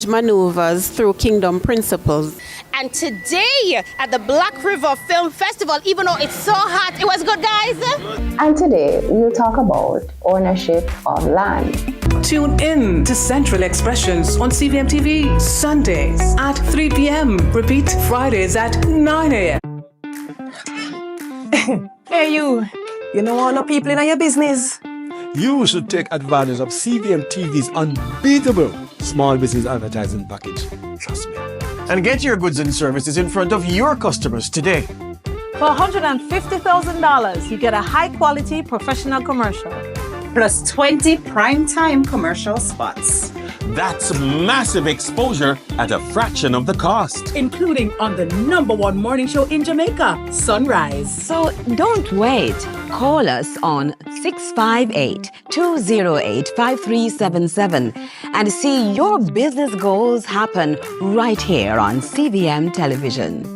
maneuvers through kingdom principles. And today at the Black River Film Festival, even though it's so hot, it was good, guys. And today we'll talk about ownership of land. Tune in to Central Expressions on CVM TV Sundays at 3 p.m. Repeat Fridays at 9 a.m. Hey you know all the people in your business. You should take advantage of CVM TV's unbeatable small business advertising package. Trust me. And get your goods and services in front of your customers today. For $150,000, you get a high-quality professional commercial. Plus 20 prime-time commercial spots. That's massive exposure at a fraction of the cost. Including on the #1 morning show in Jamaica, Sunrise. So don't wait. Call us on 658-208-5377 and see your business goals happen right here on CVM Television.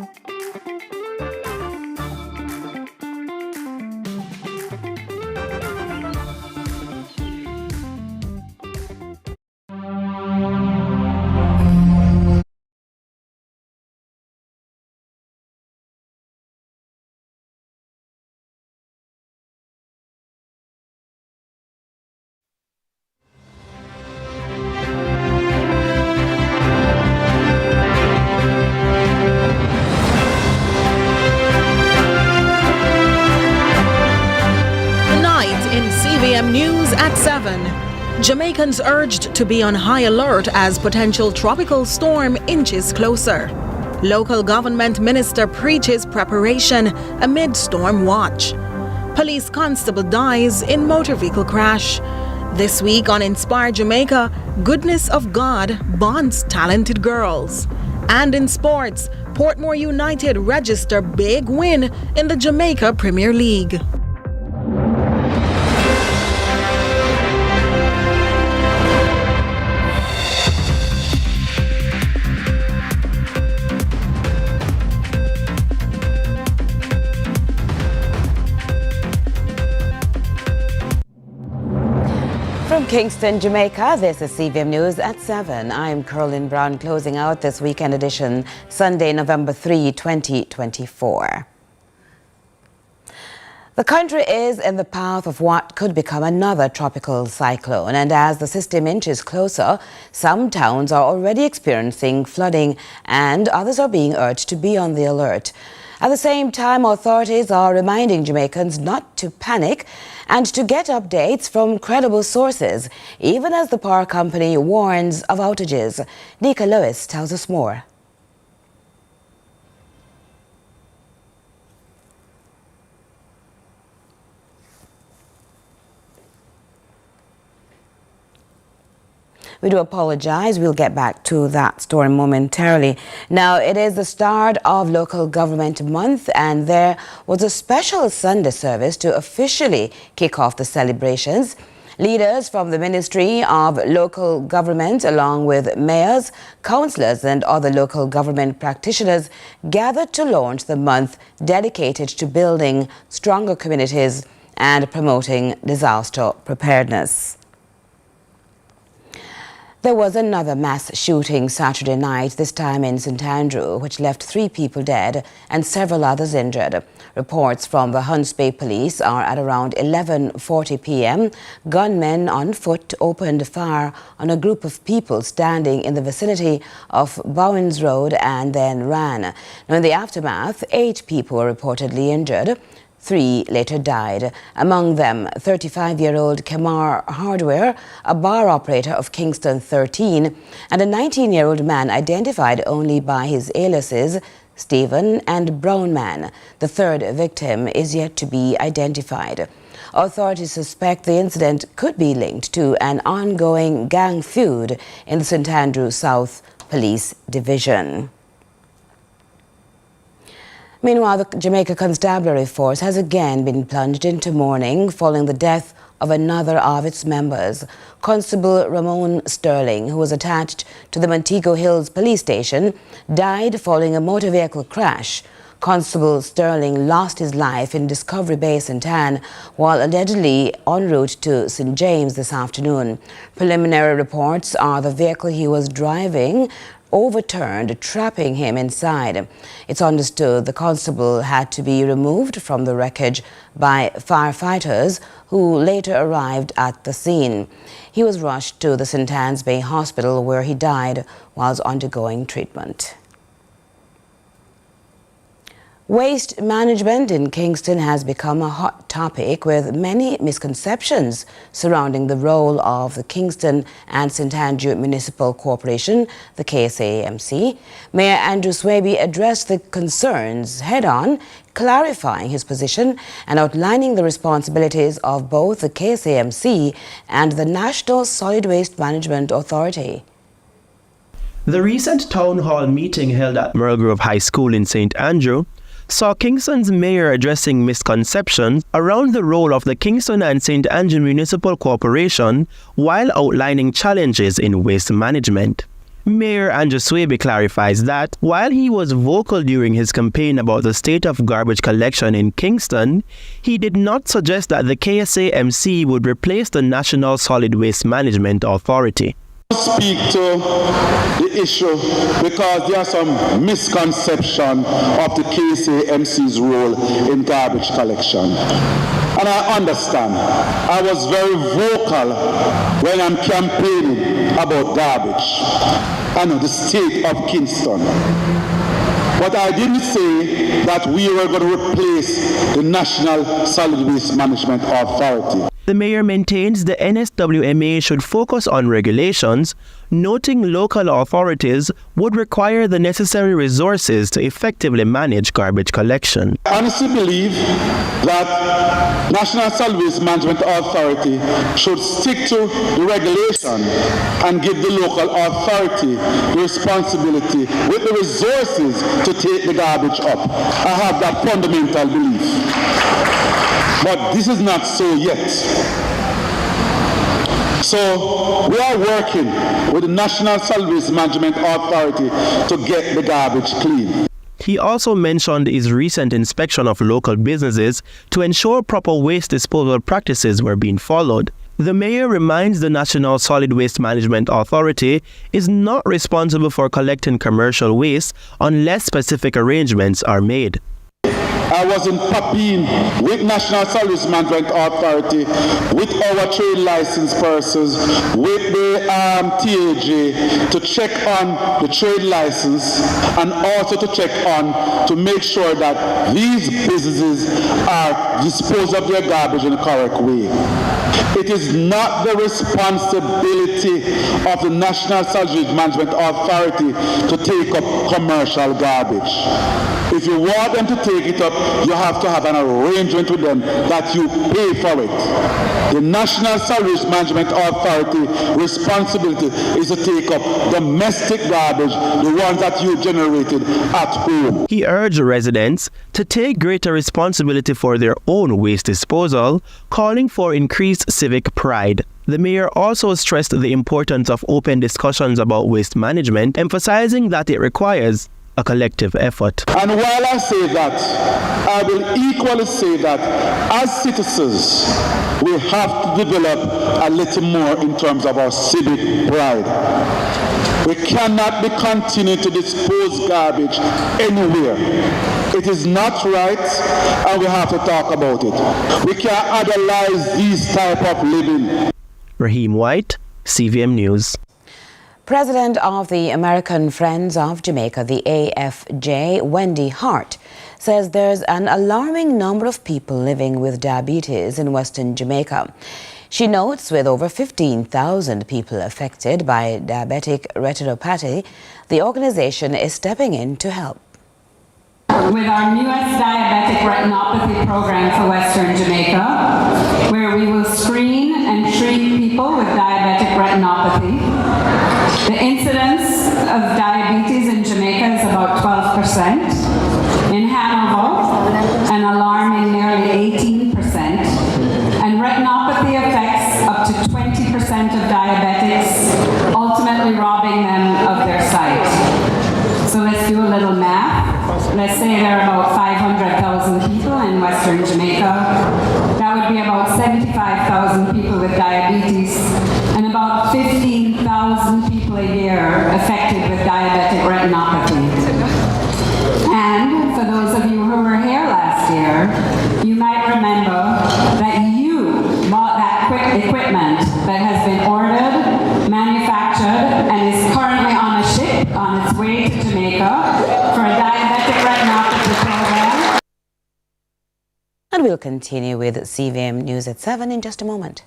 CVM News at 7. Jamaicans urged to be on high alert as potential tropical storm inches closer. Local government minister preaches preparation amid storm watch. Police constable dies in motor vehicle crash. This week on Inspire Jamaica, goodness of God bonds talented girls. And in sports, Portmore United register big win in the Jamaica Premier League. From Kingston, Jamaica, this is CVM News at 7. I'm Carolyn Brown, closing out this weekend edition, Sunday, November 3, 2024. The country is in the path of what could become another tropical cyclone, and as the system inches closer, some towns are already experiencing flooding and others are being urged to be on the alert. At the same time, authorities are reminding Jamaicans not to panic and to get updates from credible sources, even as the power company warns of outages. Nika Lewis tells us more. We do apologize. We'll get back to that story momentarily. Now, it is the start of Local Government Month, and there was a special Sunday service to officially kick off the celebrations. Leaders from the Ministry of Local Government, along with mayors, councillors and other local government practitioners, gathered to launch the month dedicated to building stronger communities and promoting disaster preparedness. There was another mass shooting Saturday night, this time in St. Andrew, which left 3 people dead and several others injured. Reports from the Hunts Bay Police are at around 11:40 p.m. Gunmen on foot opened fire on a group of people standing in the vicinity of Bowens Road and then ran. Now, in the aftermath, 8 people were reportedly injured. 3 later died, among them 35-year-old Kemar Hardware, a bar operator of Kingston 13, and a 19-year-old man identified only by his aliases Stephen and Brown Man. The third victim is yet to be identified. Authorities suspect the incident could be linked to an ongoing gang feud in the St. Andrew South Police Division. Meanwhile, the Jamaica Constabulary Force has again been plunged into mourning following the death of another of its members. Constable Ramon Sterling, who was attached to the Montego Hills police station, died following a motor vehicle crash. Constable Sterling lost his life in Discovery Bay, St. Ann, while allegedly en route to St. James this afternoon. Preliminary reports are the vehicle he was driving overturned, trapping him inside. It's understood the constable had to be removed from the wreckage by firefighters who later arrived at the scene. He was rushed to the St. Ann's Bay Hospital where he died whilst undergoing treatment. Waste management in Kingston has become a hot topic with many misconceptions surrounding the role of the Kingston and St. Andrew Municipal Corporation, the KSAMC. Mayor Andrew Swaby addressed the concerns head-on, clarifying his position and outlining the responsibilities of both the KSAMC and the National Solid Waste Management Authority. The recent town hall meeting held at Merle Grove High School in St. Andrew saw Kingston's mayor addressing misconceptions around the role of the Kingston and St. Andrew Municipal Corporation while outlining challenges in waste management. Mayor Andrew Swaby clarifies that while he was vocal during his campaign about the state of garbage collection in Kingston, he did not suggest that the KSAMC would replace the National Solid Waste Management Authority. Speak to the issue because there are some misconception of the KSAMC's role in garbage collection. And I understand. I was very vocal when I'm campaigning about garbage and the state of Kingston. But I didn't say that we were going to replace the National Solid Waste Management Authority. The mayor maintains the NSWMA should focus on regulations, noting local authorities would require the necessary resources to effectively manage garbage collection. I honestly believe that National Solid Waste Management Authority should stick to the regulation and give the local authority the responsibility with the resources to take the garbage up. I have that fundamental belief. But this is not so yet. So we are working with the National Solid Waste Management Authority to get the garbage clean. He also mentioned his recent inspection of local businesses to ensure proper waste disposal practices were being followed. The mayor reminds the National Solid Waste Management Authority is not responsible for collecting commercial waste unless specific arrangements are made. I was in Papine with National Solid Waste Management Authority, with our trade license persons, with the TAJ to check on the trade license and also to check on to make sure that these businesses are disposed of their garbage in the correct way. It is not the responsibility of the National Solid Waste Management Authority to take up commercial garbage. If you want them to take it up, you have to have an arrangement with them that you pay for it. The National Solid Waste Management Authority responsibility is to take up domestic garbage, the ones that you generated at home. He urged residents to take greater responsibility for their own waste disposal, calling for increased civic pride. The mayor also stressed the importance of open discussions about waste management, emphasizing that it requires a collective effort. And while I say that, I will equally say that as citizens, we have to develop a little more in terms of our civic pride. We cannot be continuing to dispose garbage anywhere. It is not right, and we have to talk about it. We can't idolize these type of living. Raheem White, CVM News. President of the American Friends of Jamaica, the AFJ, Wendy Hart, says there's an alarming number of people living with diabetes in Western Jamaica. She notes with over 15,000 people affected by diabetic retinopathy, the organization is stepping in to help. With our newest diabetic retinopathy program for Western Jamaica, where we will screen and treat people with diabetic retinopathy. The incidence of diabetes in Jamaica is about 12%. In Hanover, an alarming nearly 18%. And retinopathy affects up to 20% of diabetics, ultimately robbing them of their sight. So let's do a little math. Let's say there are about Western Jamaica. That would be about 75,000 people with diabetes and about 15,000 people a year affected with diabetic retinopathy. And for those of you who were here last year, you might remember that you bought that equipment that has been ordered, manufactured, and is currently on a ship on its way to Jamaica for a diabetic retinopathy program. And we'll continue with CVM News at 7 in just a moment.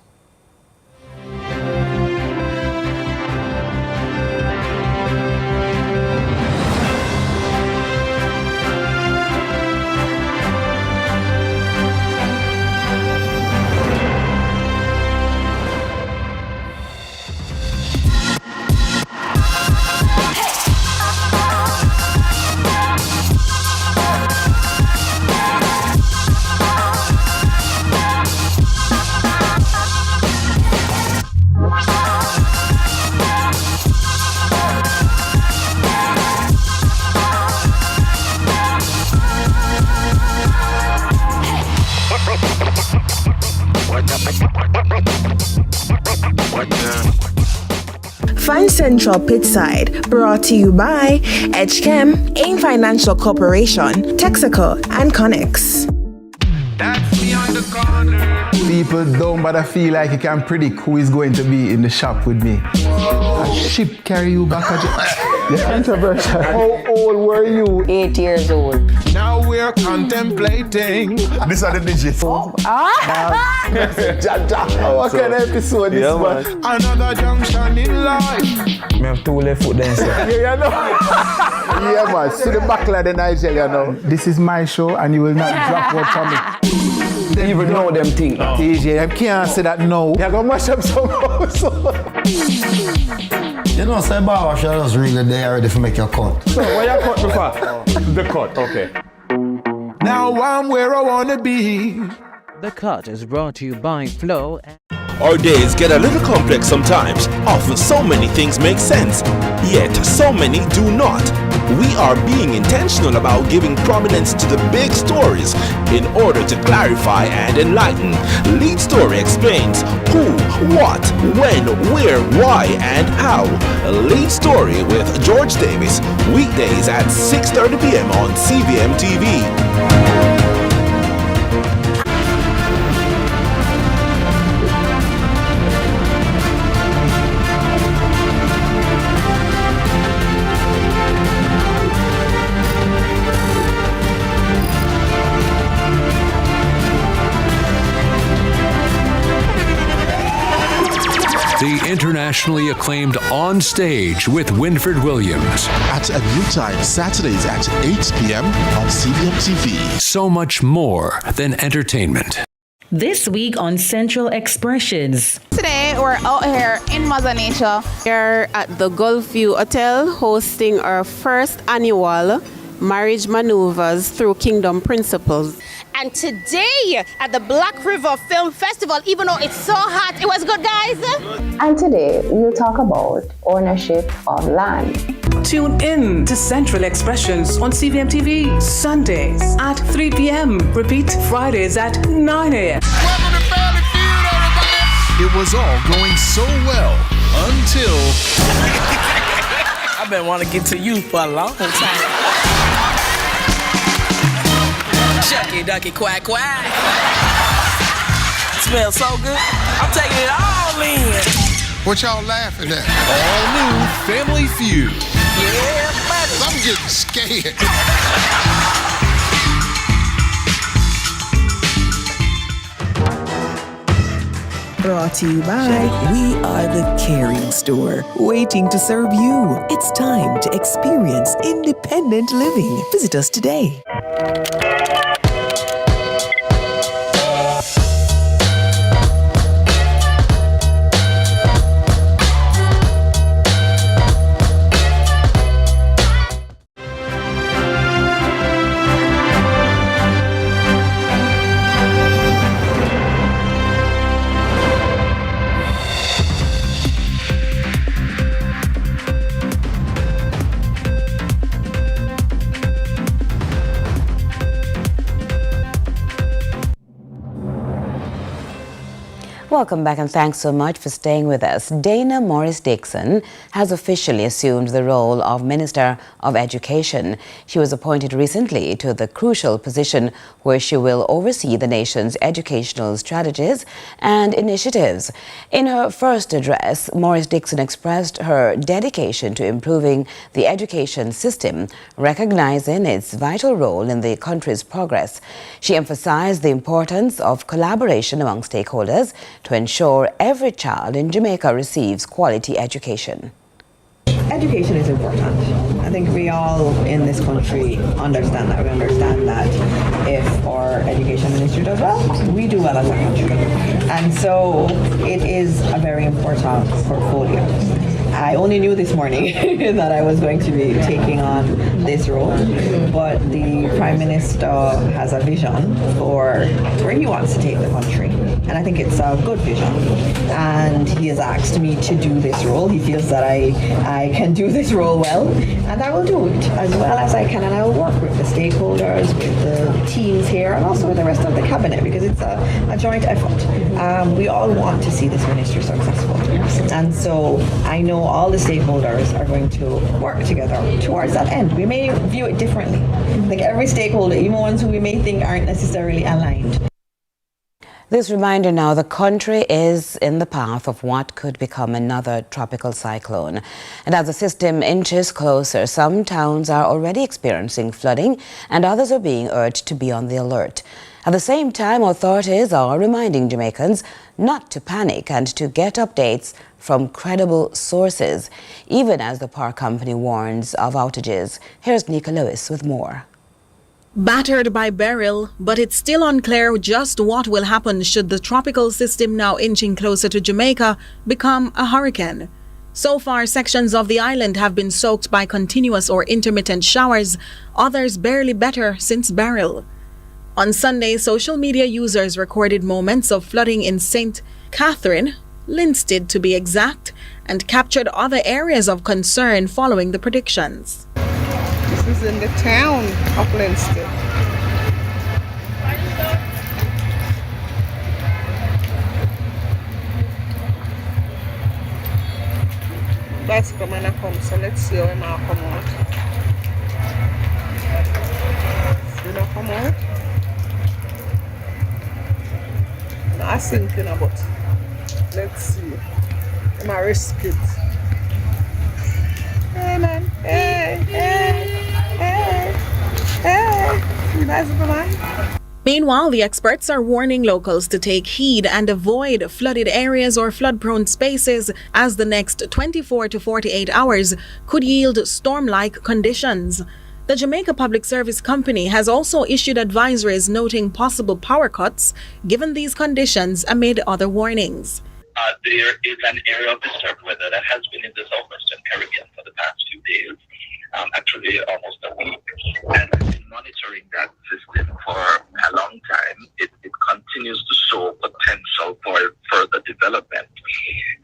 Fan Central Pitside, brought to you by Edgechem, AIM Financial Corporation, Texaco, and Connex. People don't bother feel like you can predict who is going to be in the shop with me. A ship carry you back again. Controversial. How old were you? 8 years old. Now we're contemplating. These are the digits. Oh. What kind of episode this was? Another junction in life. I have 2 left foot there, sir. Yeah, you know. Yeah, man. See the back of the Nigeria now. This is my show, and you will not drop word from me. They even know them things. TJ, I can't say that no. You're going to mash up some house. You know, say barber shop is really there ready to make your cut. So, what you cut before? The cut, okay. Now I'm where I want to be. The Cut is brought to you by Flow. Our days get a little complex sometimes. Often so many things make sense, yet so many do not. We are being intentional about giving prominence to the big stories in order to clarify and enlighten. Lead Story explains who, what, when, where, why, and how. Lead Story with George Davis, weekdays at 6:30 p.m. on CVM TV. The internationally acclaimed On Stage with Winford Williams. At a new time, Saturdays at 8 p.m. on CVM TV. So much more than entertainment. This week on Central Expressions. Today we're out here in Mother Nature. We're at the Gulfview Hotel hosting our first annual Marriage Maneuvers Through Kingdom Principles. And today at the Black River Film Festival, even though it's so hot, it was good, guys. And today we'll talk about ownership of land. Tune in to Central Expressions on CVM TV Sundays at 3 p.m. Repeat Fridays at 9 a.m. It was all going so well until... I've been wanting to get to you for a long time. Shucky ducky quack quack. Smells so good. I'm taking it all in. What y'all laughing at? All new Family Feud. Yeah, buddy. I'm getting scared. Brought to you by We Are the Caring Store, waiting to serve you. It's time to experience independent living. Visit us today. Welcome back and thanks so much for staying with us. Dana Morris-Dixon has officially assumed the role of Minister of Education. She was appointed recently to the crucial position where she will oversee the nation's educational strategies and initiatives. In her first address, Morris-Dixon expressed her dedication to improving the education system, recognizing its vital role in the country's progress. She emphasized the importance of collaboration among stakeholders to ensure every child in Jamaica receives quality education. Education is important. I think we all in this country understand that. We understand that if our education ministry does well, we do well as a country. And so it is a very important portfolio. I only knew this morning that I was going to be taking on this role, but the Prime Minister has a vision for where he wants to take the country. And I think it's a good vision. And he has asked me to do this role. He feels that I can do this role well, and I will do it as well as I can. And I will work with the stakeholders, with the teams here, and also with the rest of the cabinet, because it's a joint effort. We all want to see this ministry successful. And so I know all the stakeholders are going to work together towards that end. We may view it differently. Like every stakeholder, even ones who we may think aren't necessarily aligned. This reminder now, the country is in the path of what could become another tropical cyclone. And as the system inches closer, some towns are already experiencing flooding and others are being urged to be on the alert. At the same time, authorities are reminding Jamaicans not to panic and to get updates from credible sources, even as the power company warns of outages. Here's Nika Lewis with more. Battered by Beryl, but it's still unclear just what will happen should the tropical system now inching closer to Jamaica become a hurricane. So far, sections of the island have been soaked by continuous or intermittent showers, others barely better since Beryl. On Sunday, social media users recorded moments of flooding in St. Catherine, Linstead to be exact, and captured other areas of concern following the predictions. This is in the town of Linstead. That's coming to come, so let's see how it might come out. See that come out? Not sinking about. Let's see. I might risk it. Hey man, hey, hey, hey, hey. You guys come on. Meanwhile, the experts are warning locals to take heed and avoid flooded areas or flood-prone spaces, as the next 24 to 48 hours could yield storm-like conditions. The Jamaica Public Service Company has also issued advisories noting possible power cuts given these conditions amid other warnings. There is an area of disturbed weather that has been in the southwestern Caribbean for the past few days, actually almost a week, and I've been monitoring that system for a long time. It continues to show potential for further development,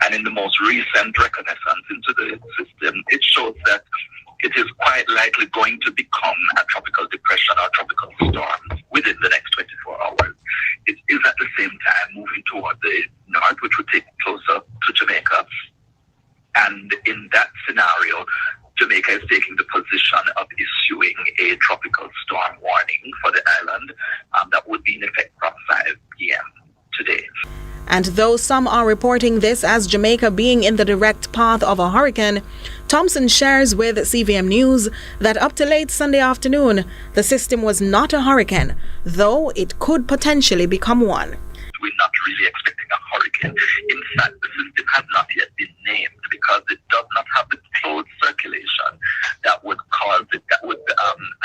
and in the most recent reconnaissance into the system, it shows that it is quite likely going to become a tropical depression or tropical storm within the next 24 hours. It is at the same time moving toward the north, which would take closer to Jamaica. And in that scenario, Jamaica is taking the position of issuing a tropical storm warning for the island that would be in effect from 5 p.m. today. And though some are reporting this as Jamaica being in the direct path of a hurricane, Thompson shares with CVM News that up to late Sunday afternoon, the system was not a hurricane, though it could potentially become one. We're not really expecting a hurricane. In fact, the system has not yet been named because it does not have the closed circulation that would cause it, that would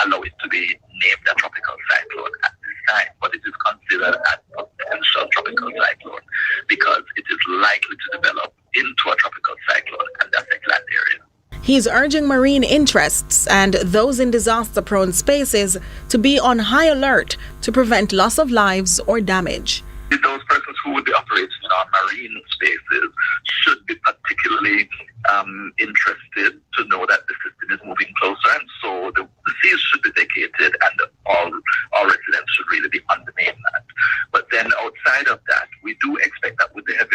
allow it to be named a tropical cyclone at this time. But it is considered a potential tropical cyclone because it is likely to develop into a tropical cyclone and affect land area. He's urging marine interests and those in disaster-prone spaces to be on high alert to prevent loss of lives or damage. Those persons who would be operating in our marine spaces should be particularly interested to know that the system is moving closer, and so the seas should be vacated and all residents should really be on the mainland. But then outside of that, we do expect that with the heavy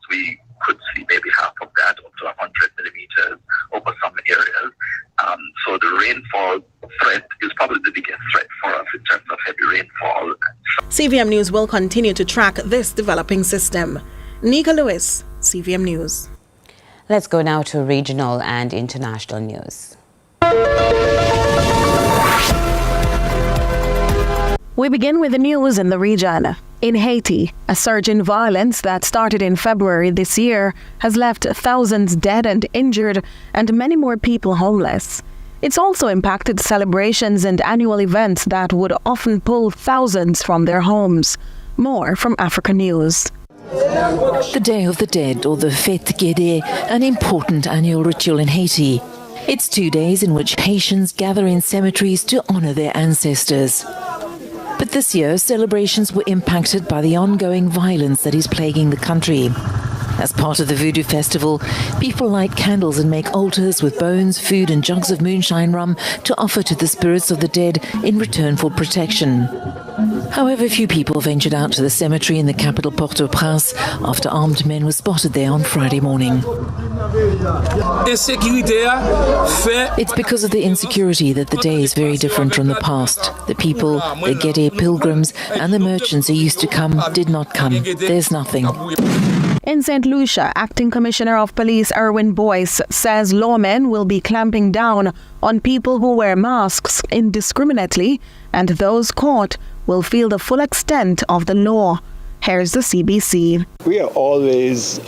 we could see maybe half of that, up to 100 millimeters over some areas. So the rainfall threat is probably the biggest threat for us in terms of heavy rainfall. CVM News will continue to track this developing system. Nika Lewis, CVM News. Let's go now to regional and international news. We begin with the news in the region. In Haiti, a surge in violence that started in February this year has left thousands dead and injured and many more people homeless. It's also impacted celebrations and annual events that would often pull thousands from their homes. More from Africa News. The Day of the Dead, or the Fête Guédé, an important annual ritual in Haiti. It's 2 days in which Haitians gather in cemeteries to honor their ancestors. But this year, celebrations were impacted by the ongoing violence that is plaguing the country. As part of the Voodoo Festival, people light candles and make altars with bones, food and jugs of moonshine rum to offer to the spirits of the dead in return for protection. However, few people ventured out to the cemetery in the capital Port-au-Prince after armed men were spotted there on Friday morning. It's because of the insecurity that the day is very different from the past. The people, the Guédé pilgrims and the merchants who used to come did not come. There's nothing. In St. Lucia, Acting Commissioner of Police Erwin Boyce says lawmen will be clamping down on people who wear masks indiscriminately, and those caught will feel the full extent of the law. Here's the CBC. We are always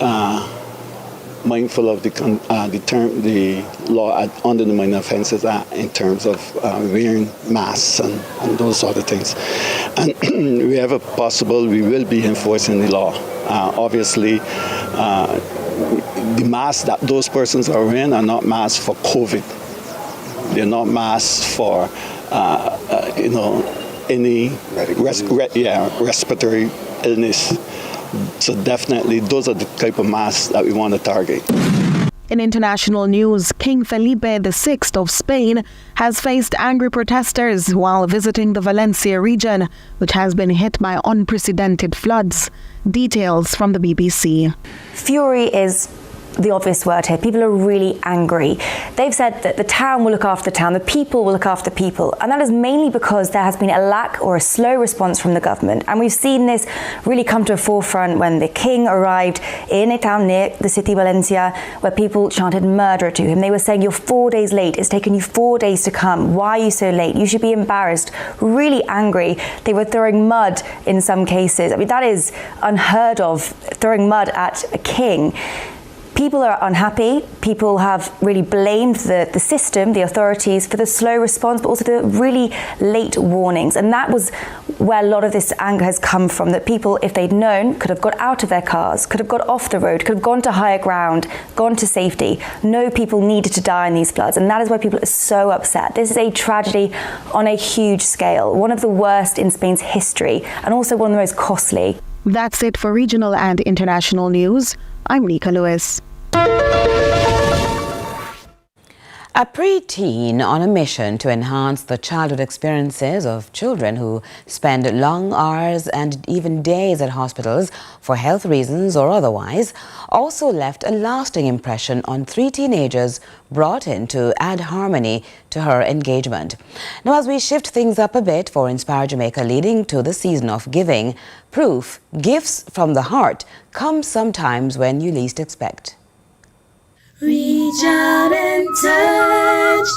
mindful of the law under the minor offences in terms of wearing masks and those sort of things. And wherever possible, we will be enforcing the law. Obviously, the masks that those persons are wearing are not masks for COVID. They're not masks for, any respiratory illness. So definitely, those are the type of masks that we want to target. In international news, King Felipe VI of Spain has faced angry protesters while visiting the Valencia region, which has been hit by unprecedented floods. Details from the BBC. Fury is the obvious word here. People are really angry. They've said that the town will look after the town, the people will look after the people, and that is mainly because there has been a lack or a slow response from the government. And we've seen this really come to a forefront when the king arrived in a town near the city Valencia, where people chanted murder to him. They were saying, "You're 4 days late. It's taken you 4 days to come. Why are you so late? You should be embarrassed." Really angry. They were throwing mud in some cases. I mean, that is unheard of, throwing mud at a king. People are unhappy. People have really blamed the system, the authorities, for the slow response, but also the really late warnings. And that was where a lot of this anger has come from, that people, if they'd known, could have got out of their cars, could have got off the road, could have gone to higher ground, gone to safety. No people needed to die in these floods. And that is why people are so upset. This is a tragedy on a huge scale, one of the worst in Spain's history, and also one of the most costly. That's it for regional and international news. I'm Nika Lewis. A preteen on a mission to enhance the childhood experiences of children who spend long hours and even days at hospitals for health reasons or otherwise also left a lasting impression on 3 teenagers brought in to add harmony to her engagement. Now, as we shift things up a bit for Inspire Jamaica leading to the season of giving, proof gifts from the heart come sometimes when you least expect. Reach out and touch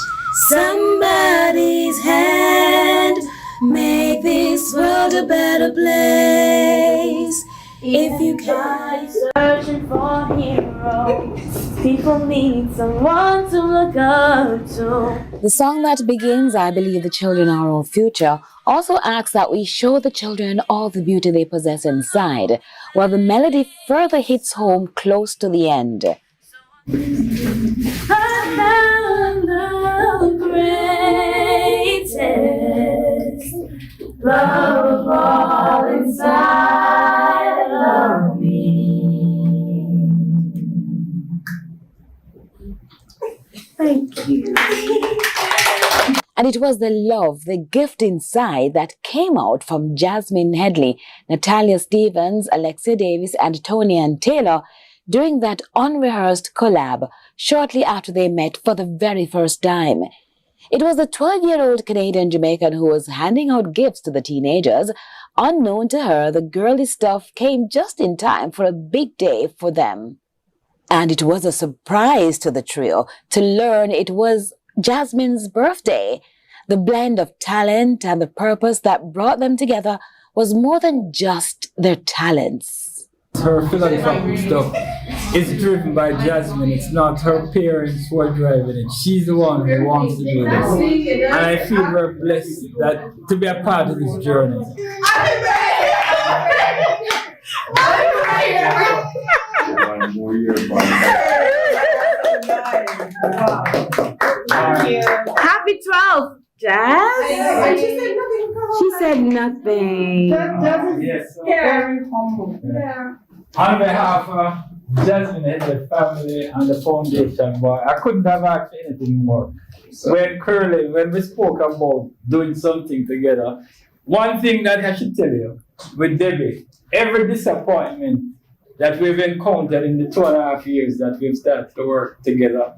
somebody's hand. Make this world a better place. If you can. Searching for heroes. People need someone to look up to. The song that begins, "I Believe the Children Are Our Future," also asks that we show the children all the beauty they possess inside, while the melody further hits home close to the end. I found the greatest love of all inside of me. Thank you. And it was the love, the gift inside that came out from Jasmine Headley, Natalia Stevens, Alexia Davis, and Tony and Taylor during that unrehearsed collab shortly after they met for the very first time. It was the 12-year-old Canadian Jamaican who was handing out gifts to the teenagers. Unknown to her, the girly stuff came just in time for a big day for them. And it was a surprise to the trio to learn it was Jasmine's birthday. The blend of talent and the purpose that brought them together was more than just their talents. Her philanthropic stuff is driven by Jasmine. It's not her parents who are driving it. She's the one who wants to do this. And I feel very blessed to be a part of this journey. Happy 12th, Jazz. She said nothing. Yes. Very humble. On behalf of Jasmine and the family and the foundation, boy, I couldn't have asked for anything more. When we spoke about doing something together, one thing that I should tell you, with Debbie, every disappointment that we've encountered in the 2.5 years that we've started to work together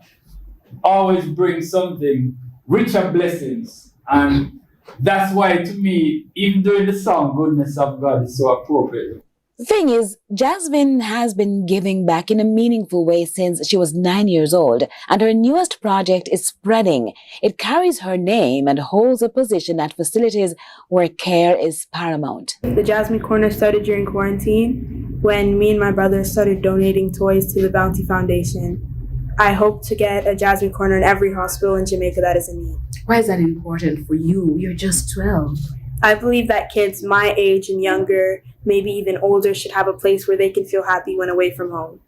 always brings something, richer blessings. And that's why, to me, even during the song, Goodness of God is so appropriate. The thing is, Jasmine has been giving back in a meaningful way since she was 9 years old, and her newest project is spreading. It carries her name and holds a position at facilities where care is paramount. The Jasmine Corner started during quarantine when me and my brother started donating toys to the Bounty Foundation. I hope to get a Jasmine Corner in every hospital in Jamaica that is in need. Why is that important for you? You're just 12. I believe that kids my age and younger, maybe even older, should have a place where they can feel happy when away from home.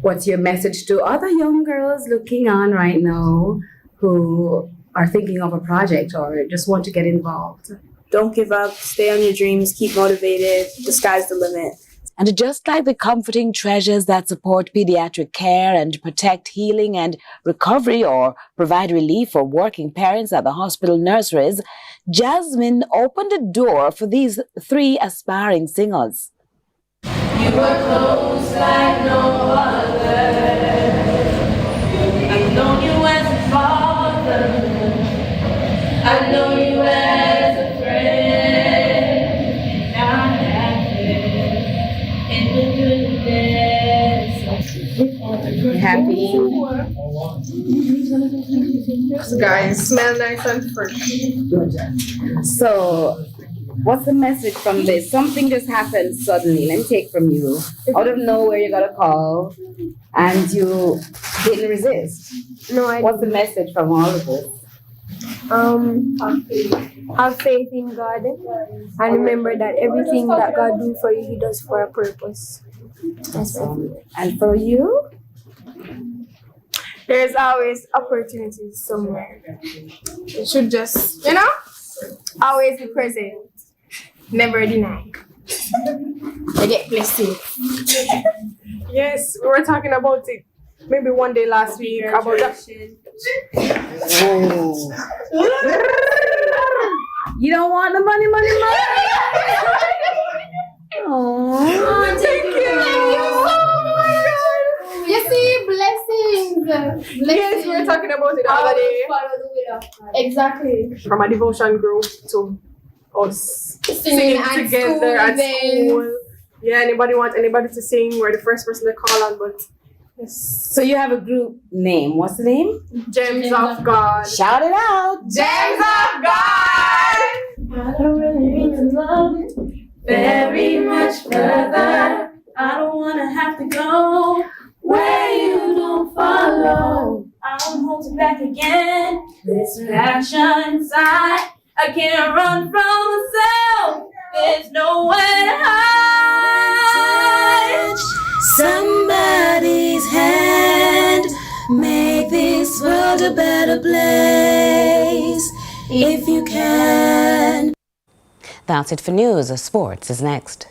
What's your message to other young girls looking on right now who are thinking of a project or just want to get involved? Don't give up, stay on your dreams, keep motivated, the sky's the limit. And just like the comforting treasures that support pediatric care and protect healing and recovery or provide relief for working parents at the hospital nurseries, Jasmine opened a door for these 3 aspiring singers. You were close like no other. I've known you as a father. I've known you as a friend. And I have lived in the goodness. Happy? Guys, smell nice and fresh. So, what's the message from this? Something just happened suddenly. Let me take from you. Out of nowhere, you got a call and you didn't resist. No, I What's the message from all of this? Have faith in God and remember that everything that God do for you, He does for a purpose. That's it. And for you? There's always opportunities somewhere. You should just, always be present. Never deny. I get blessed. Yes, we were talking about it maybe one day last week about that. Oh. You don't want the money. Oh, thank you. You see, blessings. Yes, we were talking about it the other day. Follow the will of God. Exactly. From a devotion group to us Singing at together school at events. school. Yeah, anybody to sing, we're the first person to call on, but yes. So you have a group name. What's the name? Gems of God. Shout it out. Gems of God. I don't really need to love very much further. I don't wanna have to go where you don't follow. I won't hold you back again. This passion inside, I can't run from myself. There's nowhere to hide. Somebody's hand, make this world a better place if you can. That's it for news. Sports is next.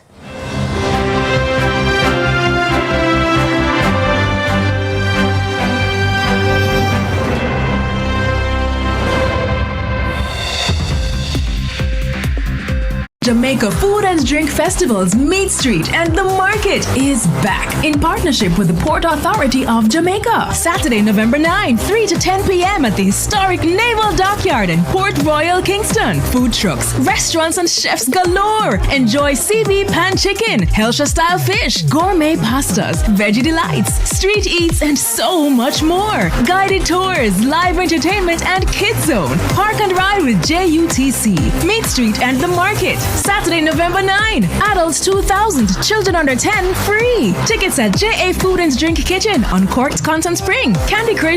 Jamaica food and drink Drink Festival's Meat Street and the Market is back in partnership with the Port Authority of Jamaica. Saturday, November 9, 3 to 10 p.m. at the historic Naval Dockyard in Port Royal, Kingston. Food trucks, restaurants and chefs galore. Enjoy CB pan chicken, Helsha style fish, gourmet pastas, veggie delights, street eats and so much more. Guided tours, live entertainment and kids zone. Park and ride with JUTC. Meat Street and the Market. Saturday, November 9. Adults 2,000, children under 10 free. Tickets at JA Food and Drink Kitchen on Cork's Constant Spring, Candy Crush.